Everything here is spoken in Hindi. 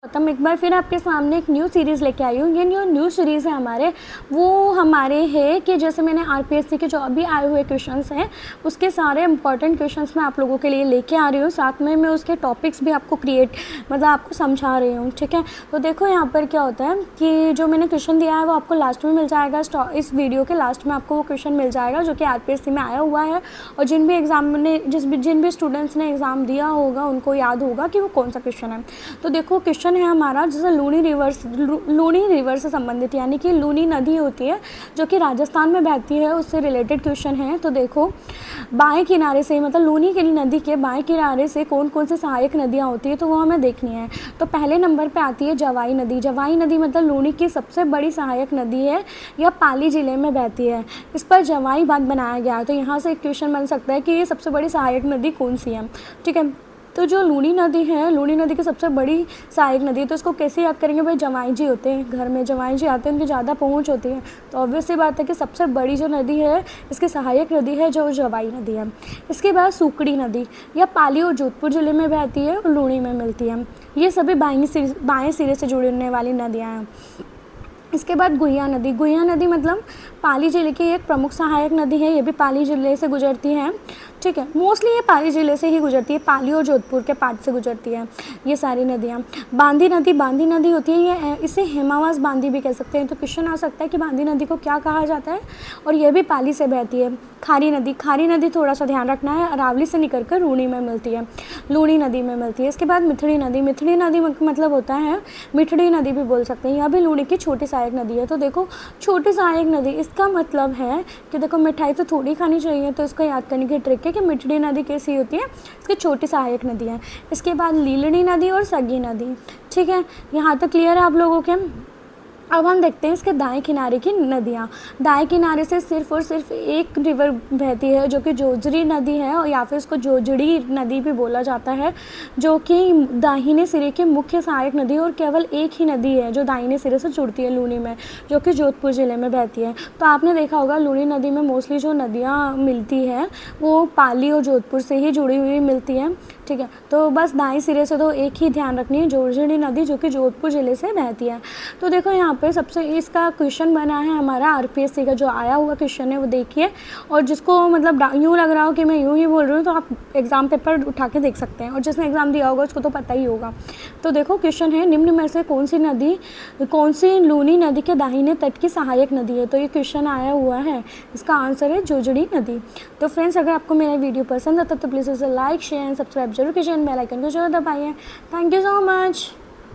तो मैं एक बार फिर आपके सामने एक न्यू सीरीज़ लेके आई हूँ। ये न्यू सीरीज़ है वो हमारे है कि जैसे मैंने आरपीएससी के जो अभी आए हुए क्वेश्चंस हैं उसके सारे इंपॉर्टेंट क्वेश्चंस मैं आप लोगों के लिए लेके आ रही हूँ। साथ में मैं उसके टॉपिक्स भी आपको आपको समझा रही हूँ, ठीक है। तो देखो यहाँ पर क्या होता है कि जो मैंने क्वेश्चन दिया है वो आपको लास्ट में मिल जाएगा। इस वीडियो के लास्ट में आपको वो क्वेश्चन मिल जाएगा जो कि आरपीएससी में आया हुआ है, और जिन भी स्टूडेंट्स ने एग्ज़ाम दिया होगा उनको याद होगा कि वो कौन सा क्वेश्चन है। तो देखो क्वेश्चन है हमारा जैसे लूनी रिवर से संबंधित, यानी कि लूनी नदी होती है जो कि राजस्थान में बहती है, उससे रिलेटेड क्वेश्चन है। तो देखो बाएं किनारे से मतलब लूनी की नदी के बाएं किनारे से कौन कौन सी सहायक नदियाँ होती है तो वो हमें देखनी है। तो पहले नंबर पे आती है जवाई नदी। जवाई नदी मतलब लूनी की सबसे बड़ी सहायक नदी है, यह पाली ज़िले में बहती है। इस पर जवाई बांध बनाया गया है। तो यहाँ से एक क्वेश्चन बन सकता है कि ये सबसे बड़ी सहायक नदी कौन सी है, ठीक है। तो जो लूनी नदी है, लूनी नदी की सबसे बड़ी सहायक नदी है, तो इसको कैसे याद करेंगे भाई, जवाई जी होते हैं घर में, जवाई जी आते हैं, उनकी ज़्यादा पहुंच होती है। तो ऑब्वियस सी बात है कि सबसे बड़ी जो नदी है इसकी सहायक नदी है जो जवाई नदी है। इसके बाद सुकड़ी नदी, यह पाली और जोधपुर ज़िले में बहती है और लूनी में मिलती है। ये सभी बाएँ सिरे से जुड़ने वाली नदियाँ हैं। इसके बाद गुहिया नदी मतलब पाली ज़िले की एक प्रमुख सहायक नदी है। ये भी पाली ज़िले से गुजरती है, ठीक है। मोस्टली ये पाली ज़िले से ही गुजरती है, पाली और जोधपुर के पार्ट से गुजरती है ये सारी नदियाँ। बांदी नदी होती है, ये इसे हेमावास बांदी भी कह सकते हैं। तो क्वेश्चन आ सकता है कि बांदी नदी को क्या कहा जाता है, और यह भी पाली से बहती है। खारी नदी थोड़ा सा ध्यान रखना है, अरावली से निकल कर लूनी में मिलती है, लूनी नदी में मिलती है। इसके बाद मिथड़ी नदी मतलब होता है मिठड़ी नदी भी बोल सकते हैं, यह भी लूनी की छोटी सहायक नदी है। तो देखो छोटी सहायक नदी, इसका मतलब है कि देखो मिठाई तो थोड़ी खानी चाहिए, तो इसको याद करने की ट्रिक है कि मिठड़ी नदी कैसी होती है, इसकी छोटी सहायक नदी है। इसके बाद लीलड़ी नदी और सगी नदी, ठीक है। यहाँ तक क्लियर है आप लोगों के। अब हम देखते हैं इसके दाएं किनारे की नदियाँ। दाएं किनारे से सिर्फ और सिर्फ एक रिवर बहती है जो कि जोजरी नदी है, और या फिर इसको जोजड़ी नदी भी बोला जाता है, जो कि दाहिने सिरे की मुख्य सहायक नदी है, और केवल एक ही नदी है जो दाहिने सिरे से जुड़ती है लूनी में, जो कि जोधपुर ज़िले में बहती है। तो आपने देखा होगा लूनी नदी में मोस्टली जो नदियाँ मिलती है वो पाली और जोधपुर से ही जुड़ी हुई मिलती है, ठीक है। तो बस दाएं सिरे से तो एक ही ध्यान रखनी है, जोजड़ी नदी, जो कि जोधपुर ज़िले से बहती है। तो देखो यहाँ पे सबसे इसका क्वेश्चन बना है हमारा आरपीएससी का जो आया हुआ क्वेश्चन है वो देखिए, और जिसको मतलब यूँ लग रहा हो कि मैं यूँ ही बोल रही हूँ तो आप एग्ज़ाम पेपर उठा के देख सकते हैं, और जिसने एग्ज़ाम दिया होगा उसको तो पता ही होगा। तो देखो क्वेश्चन है निम्न में से कौन सी लूनी नदी के दाहिने तट की सहायक नदी है। तो ये क्वेश्चन आया हुआ है, इसका आंसर है जोजड़ी नदी। तो फ्रेंड्स अगर आपको मेरा वीडियो पसंद आता तो प्लीज़ इसे लाइक शेयर एंड सब्सक्राइब जरूर कीजिए, बेल आइकन को जरूर दबाइए। Thank you so much.